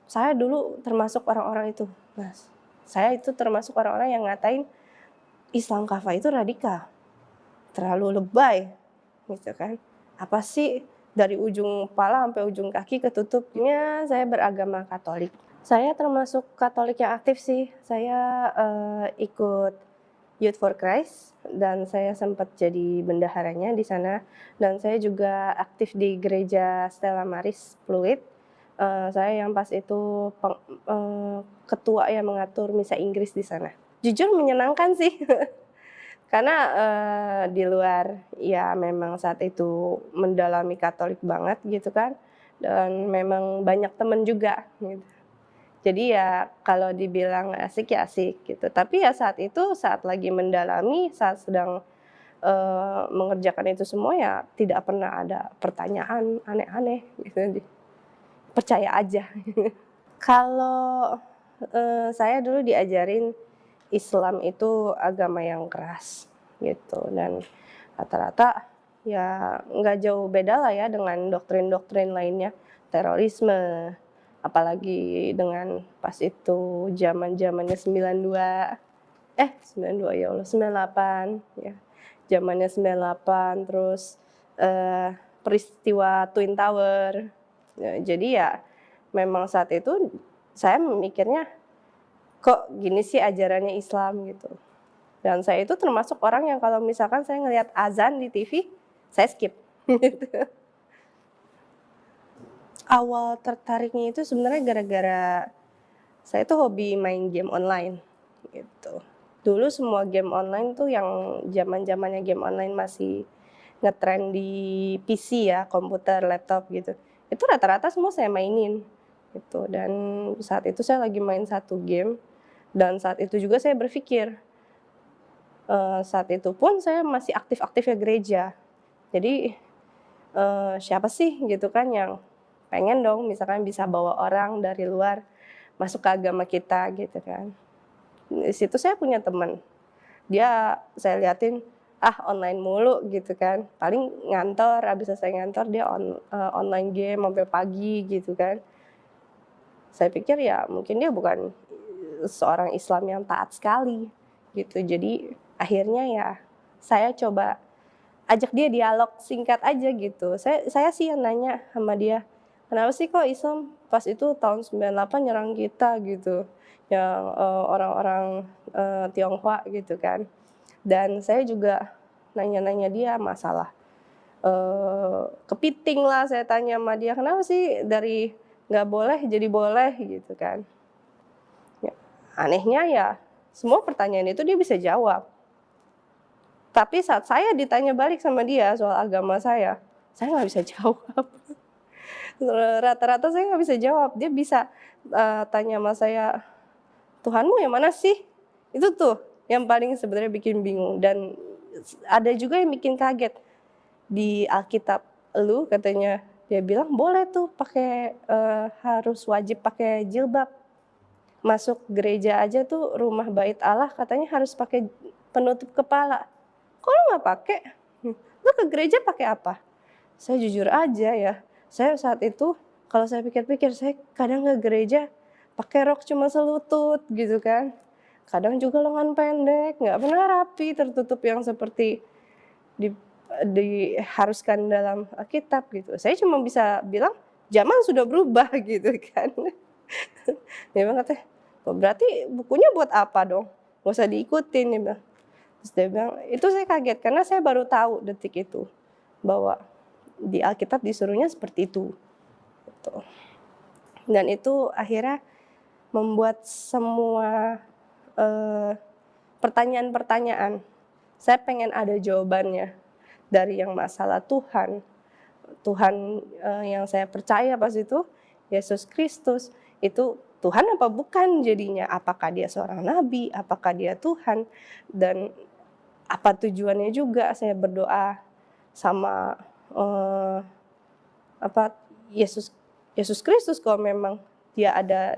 saya dulu termasuk orang-orang itu, Mas. Saya itu termasuk orang-orang yang ngatain Islam kafah itu radikal, terlalu lebay, gitu kan. Apa sih dari ujung kepala sampai ujung kaki ketutupnya. Saya beragama Katolik. Saya termasuk Katolik yang aktif sih. Saya ikut Youth for Christ dan saya sempat jadi bendaharanya di sana, dan saya juga aktif di gereja Stella Maris Fluid. Saya yang pas itu ketua yang mengatur misa Inggris di sana. Jujur menyenangkan sih. Karena di luar ya memang saat itu mendalami Katolik banget gitu kan, dan memang banyak temen juga gitu. Jadi ya kalau dibilang asik ya asik gitu, tapi ya saat itu, saat lagi mendalami, saat sedang mengerjakan itu semua, ya tidak pernah ada pertanyaan aneh-aneh gitu, percaya aja. Kalau saya dulu diajarin Islam itu agama yang keras gitu, dan rata-rata ya nggak jauh beda lah ya dengan doktrin-doktrin lainnya, terorisme, apalagi dengan pas itu zaman-zamannya 92 ya Allah, 98 ya. Zamannya 98, terus peristiwa Twin Tower. Ya, jadi ya memang saat itu saya memikirnya, kok gini sih ajarannya Islam gitu. Dan saya itu termasuk orang yang kalau misalkan saya ngelihat azan di TV, saya skip gitu. Awal tertariknya itu sebenarnya gara-gara saya tuh hobi main game online gitu. Dulu semua game online tuh yang zaman-zamannya game online masih ngetren di PC ya, komputer, laptop gitu. Itu rata-rata semua saya mainin gitu, dan saat itu saya lagi main satu game, dan saat itu juga saya berpikir, saat itu pun saya masih aktif-aktifnya gereja. Jadi, siapa sih gitu kan yang pengen dong misalkan bisa bawa orang dari luar masuk ke agama kita gitu kan. Di situ saya punya teman, dia saya liatin, online mulu gitu kan, paling ngantor, habis selesai ngantor dia online game sampai pagi gitu kan. Saya pikir ya mungkin dia bukan seorang Islam yang taat sekali gitu. Jadi akhirnya ya saya coba ajak dia dialog singkat aja gitu. Saya sih yang nanya sama dia, "Kenapa sih kok Islam pas itu tahun 98 nyerang kita gitu, yang orang-orang Tionghoa gitu kan." Dan saya juga nanya-nanya dia masalah kepiting lah, saya tanya sama dia, "Kenapa sih dari nggak boleh jadi boleh?" gitu kan. Ya, anehnya ya semua pertanyaan itu dia bisa jawab. Tapi saat saya ditanya balik sama dia soal agama saya nggak bisa jawab. Rata-rata saya nggak bisa jawab. Dia bisa tanya sama saya, "Tuhanmu yang mana sih?" Itu tuh yang paling sebenarnya bikin bingung, dan ada juga yang bikin kaget. Di Alkitab lu katanya, dia bilang boleh tuh pakai harus wajib pakai jilbab. Masuk gereja aja tuh rumah bait Allah katanya harus pakai penutup kepala. Kok lu nggak pakai? Lu ke gereja pakai apa? Saya jujur aja ya, saya saat itu kalau saya pikir-pikir, saya kadang ke gereja pakai rok cuma selutut gitu kan. Kadang juga lengan pendek, nggak pernah rapi, tertutup yang seperti di diharuskan dalam Alkitab gitu. Saya cuma bisa bilang, zaman sudah berubah gitu kan. Dia bilang katanya, "Oh, berarti bukunya buat apa dong? Nggak usah diikutin," dia bilang. Terus dia bilang, itu saya kaget karena saya baru tahu detik itu bahwa di Alkitab disuruhnya seperti itu gitu. Dan itu akhirnya membuat semua pertanyaan-pertanyaan, saya pengen ada jawabannya dari yang masalah Tuhan. Tuhan yang saya percaya pas itu, Yesus Kristus, itu Tuhan apa bukan jadinya? Apakah dia seorang nabi? Apakah dia Tuhan? Dan apa tujuannya juga saya berdoa sama Yesus Yesus Kristus, kalau memang dia ada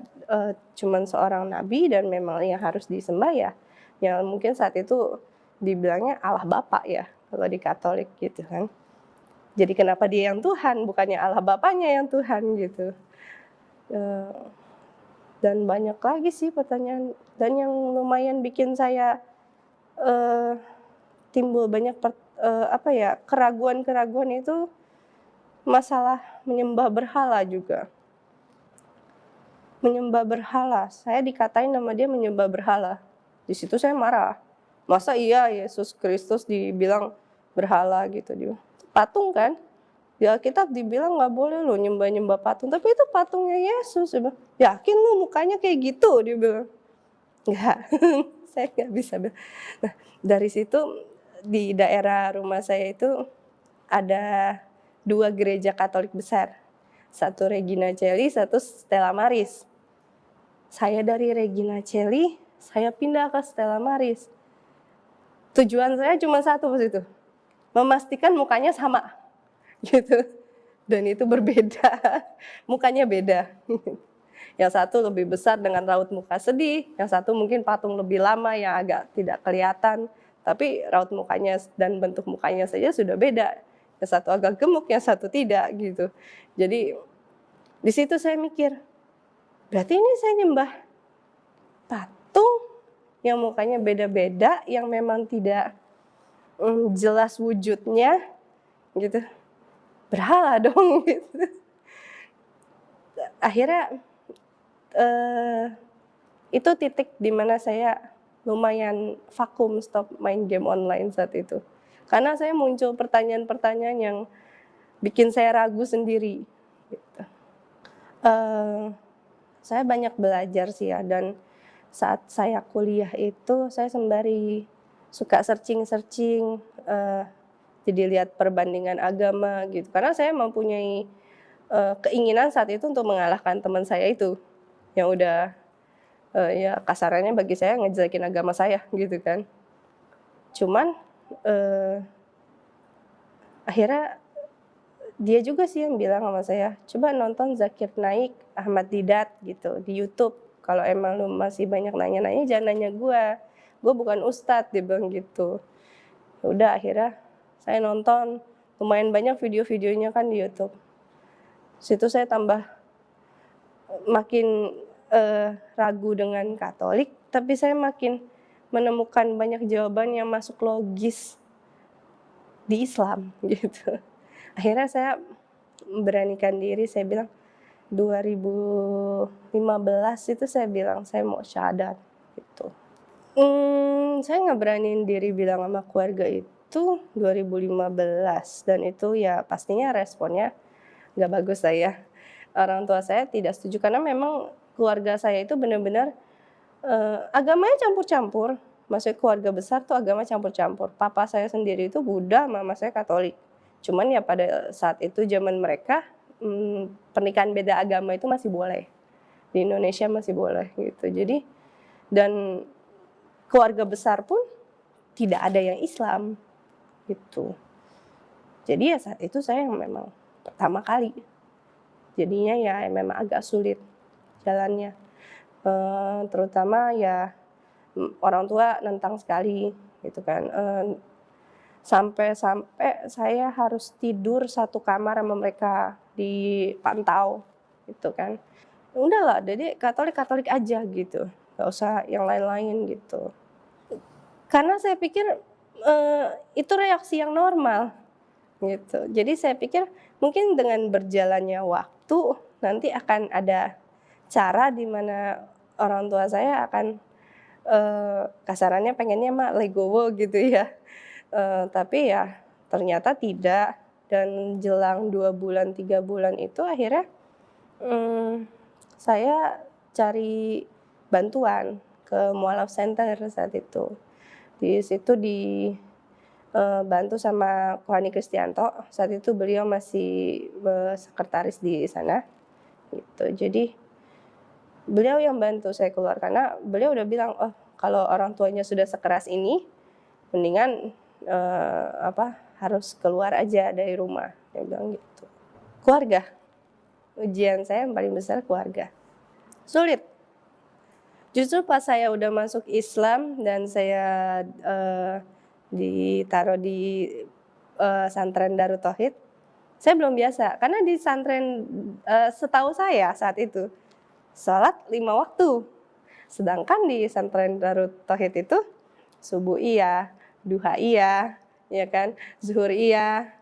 cuman seorang nabi dan memang yang harus disembah ya, yang mungkin saat itu dibilangnya Allah Bapa ya kalau di Katolik gitu kan. Jadi kenapa dia yang Tuhan, bukannya Allah Bapanya yang Tuhan gitu. Dan banyak lagi sih pertanyaan, dan yang lumayan bikin saya, eee, timbul banyak keraguan-keraguan itu masalah menyembah berhala juga. Menyembah berhala, saya dikatain sama dia menyembah berhala. Di situ saya marah, "Masa iya Yesus Kristus dibilang berhala?" gitu, dia patung kan? Di Alkitab dibilang nggak boleh loh nyembah-nyembah patung, tapi itu patungnya Yesus. Saya bilang, "Yakin lu mukanya kayak gitu?" Dia bilang. "Nggak." Saya nggak bisa bilang. Nah, dari situ di daerah rumah saya itu ada 2 gereja Katolik besar, satu Regina Coeli, satu Stella Maris. Saya dari Regina Coeli, saya pindah ke Stella Maris. Tujuan saya cuma satu pas itu, memastikan mukanya sama, gitu. Dan itu berbeda, mukanya beda. Yang satu lebih besar dengan raut muka sedih, yang satu mungkin patung lebih lama yang agak tidak kelihatan, tapi raut mukanya dan bentuk mukanya saja sudah beda. Yang satu agak gemuk, yang satu tidak, gitu. Jadi di situ saya mikir, berarti ini saya nyembah patung yang mukanya beda-beda, yang memang tidak jelas wujudnya, gitu. Berhala dong, gitu. Akhirnya itu titik di mana saya lumayan vakum, stop main game online saat itu. Karena saya muncul pertanyaan-pertanyaan yang bikin saya ragu sendiri, gitu. Saya banyak belajar sih ya, dan saat saya kuliah itu saya sembari suka searching-searching, jadi lihat perbandingan agama gitu. Karena saya mempunyai keinginan saat itu untuk mengalahkan teman saya itu, yang udah ya kasarannya bagi saya ngejelekin agama saya gitu kan. Cuman akhirnya dia juga sih yang bilang sama saya, "Coba nonton Zakir Naik, Ahmad Didat gitu di YouTube. Kalau emang lu masih banyak nanya-nanya jangan nanya gue bukan ustadz," dia bilang gitu. Udah akhirnya saya nonton lumayan banyak video-videonya kan di YouTube. Situ saya tambah makin ragu dengan Katolik, tapi saya makin menemukan banyak jawaban yang masuk logis di Islam gitu. Akhirnya saya memberanikan diri, saya bilang 2015 itu saya bilang saya mau syahadat gitu. Saya nggak beraniin diri bilang sama keluarga itu 2015, dan itu ya pastinya responnya nggak bagus lah ya. Orang tua saya tidak setuju karena memang keluarga saya itu benar-benar agamanya campur-campur. Maksudnya keluarga besar tuh agama campur-campur. Papa saya sendiri itu Buddha, mama saya Katolik. Cuman ya pada saat itu zaman mereka pernikahan beda agama itu masih boleh. Di Indonesia masih boleh gitu. Jadi dan keluarga besar pun tidak ada yang Islam gitu. Jadi ya saat itu saya yang memang pertama kali. Jadinya ya memang agak sulit jalannya. Terutama ya orang tua nentang sekali gitu kan. Sampai saya harus tidur satu kamar sama mereka, dipantau gitu kan. Udahlah, jadi Katolik aja gitu, nggak usah yang lain-lain gitu. Karena saya pikir itu reaksi yang normal gitu. Jadi saya pikir mungkin dengan berjalannya waktu nanti akan ada cara di mana orang tua saya akan kasarannya pengennya mah legowo gitu ya. Tapi ya ternyata tidak, dan jelang 2 bulan 3 bulan itu akhirnya saya cari bantuan ke Mualaf Center saat itu. Di situ bantu sama Kohani Kristianto, saat itu beliau masih sekretaris di sana gitu. Jadi beliau yang bantu saya keluar karena beliau udah bilang, "Oh, kalau orang tuanya sudah sekeras ini mendingan harus keluar aja dari rumah," dia bilang gitu. Keluarga, ujian saya yang paling besar keluarga. Sulit. Justru pas saya udah masuk Islam dan saya ditaruh di santren Darut Tauhid, saya belum biasa. Karena di santren setahu saya saat itu, Sholat 5 waktu. Sedangkan di pesantren Darut Tauhid itu subuh iya, duha iya, ya kan, zuhur iya,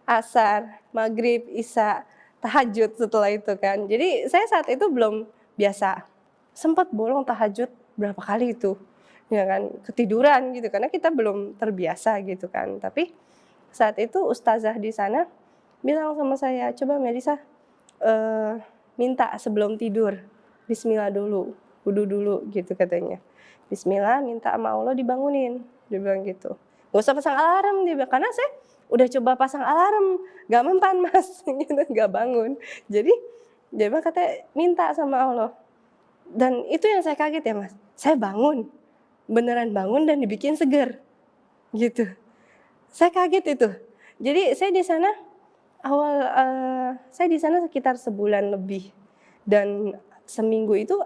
asar, maghrib, isya, tahajud setelah itu kan. Jadi saya saat itu belum biasa. Sempat bolong tahajud berapa kali itu, ya kan, ketiduran gitu karena kita belum terbiasa gitu kan. Tapi saat itu ustazah di sana bilang sama saya, coba Melisa minta sebelum tidur, Bismillah dulu, wudu dulu gitu katanya. Bismillah, minta sama Allah dibangunin, dia bilang gitu. Gak usah pasang alarm dia bilang, karena saya udah coba pasang alarm, gak mempan mas, gitu, gak bangun. Jadi dia bilang katanya minta sama Allah. Dan itu yang saya kaget ya mas, saya bangun, beneran bangun dan dibikin seger, gitu. Saya kaget itu. Jadi saya di sana saya di sana sekitar sebulan lebih dan seminggu itu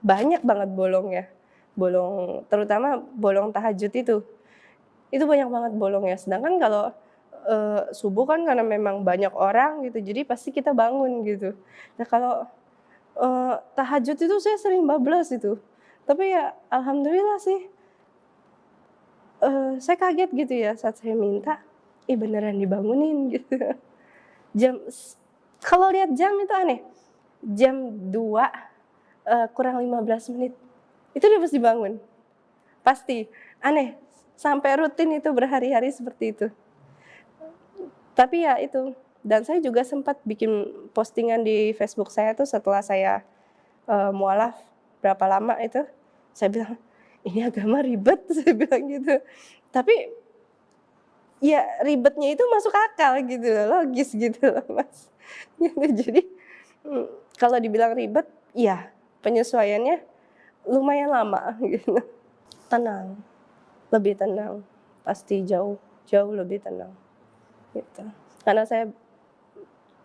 banyak banget bolongnya, terutama bolong tahajud itu banyak banget bolongnya. Sedangkan kalau subuh kan karena memang banyak orang gitu, jadi pasti kita bangun gitu. Nah kalau tahajud itu saya sering bablas itu, tapi ya alhamdulillah sih saya kaget gitu ya saat saya minta, beneran dibangunin gitu. Kalau lihat jam itu aneh, jam 2 kurang 15 menit, itu dia harus dibangun. Pasti, aneh, sampai rutin itu berhari-hari seperti itu. Tapi ya itu, dan saya juga sempat bikin postingan di Facebook saya tuh setelah saya mualaf berapa lama itu, saya bilang, ini agama ribet, saya bilang gitu. Tapi ya ribetnya itu masuk akal gitu loh, logis gitu loh mas. Jadi kalau dibilang ribet, ya penyesuaiannya lumayan lama gitu. Tenang, lebih tenang, pasti jauh lebih tenang gitu. Karena saya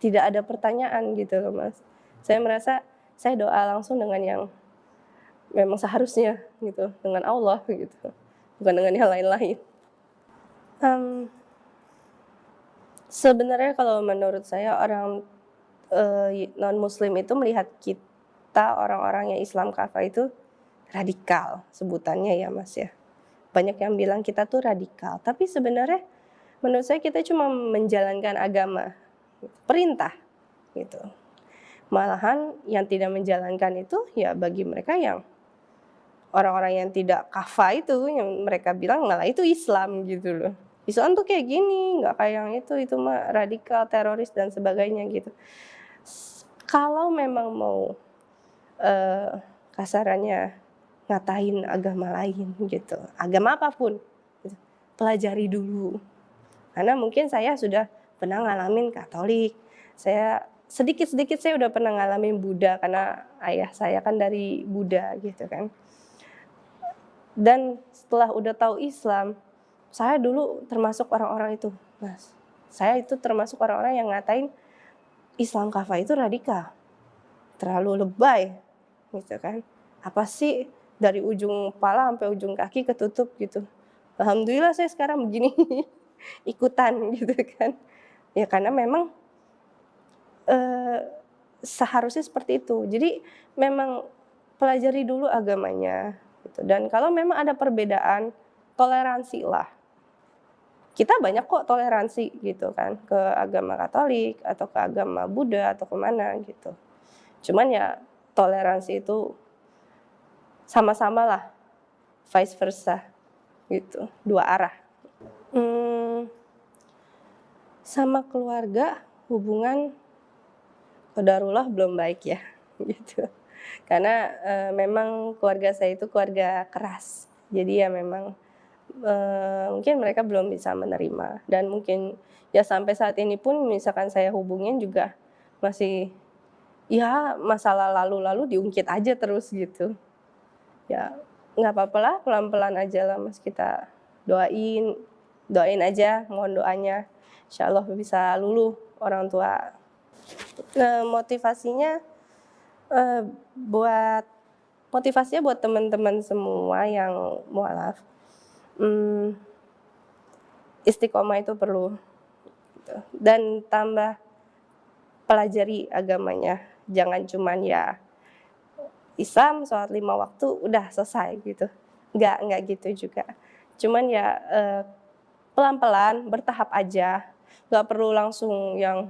tidak ada pertanyaan gitu loh mas. Saya merasa saya doa langsung dengan yang memang seharusnya gitu, dengan Allah gitu, bukan dengan yang lain-lain. Sebenarnya kalau menurut saya orang non Muslim itu melihat kita orang-orang yang Islam kafah itu radikal sebutannya ya mas ya. Banyak yang bilang kita tuh radikal, tapi sebenarnya menurut saya kita cuma menjalankan agama, perintah gitu. Malahan yang tidak menjalankan itu ya bagi mereka yang orang-orang yang tidak kafah itu, yang mereka bilang malah itu Islam gitu loh. Islam tuh kayak gini, nggak kayak yang itu mah radikal, teroris dan sebagainya gitu. Kalau memang mau kasarannya ngatain agama lain gitu, agama apapun, gitu, pelajari dulu. Karena mungkin saya sudah pernah ngalamin Katolik, saya sedikit-sedikit saya udah pernah ngalamin Buddha karena ayah saya kan dari Buddha gitu kan. Dan setelah udah tahu Islam, saya dulu termasuk orang-orang itu, mas. Saya itu termasuk orang-orang yang ngatain Islam kafah itu radikal, terlalu lebay, gitu kan. Apa sih dari ujung kepala sampai ujung kaki ketutup gitu. Alhamdulillah saya sekarang begini, ikutan gitu kan. Ya karena memang seharusnya seperti itu. Jadi memang pelajari dulu agamanya, gitu. Dan kalau memang ada perbedaan, toleransi lah. Kita banyak kok toleransi gitu kan ke agama Katolik atau ke agama Buddha atau kemana gitu. Cuman ya toleransi itu sama-sama lah, vice versa gitu, dua arah. Sama keluarga hubungan qadarullah belum baik ya gitu. Karena memang keluarga saya itu keluarga keras. Jadi ya memang mungkin mereka belum bisa menerima, dan mungkin ya sampai saat ini pun misalkan saya hubungin juga masih ya masalah lalu-lalu diungkit aja terus gitu. Ya nggak apa-apa lah, pelan-pelan aja lah mas, kita doain aja, mohon doanya, insya Allah bisa luluh orang tua. Nah, motivasinya buat teman-teman semua yang mualaf, istiqomah itu perlu gitu. Dan tambah pelajari agamanya Jangan cuman ya Islam sholat 5 waktu udah selesai gitu, nggak gitu juga. Cuman ya, pelan-pelan, bertahap aja, nggak perlu langsung yang,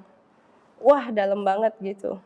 wah dalam banget gitu.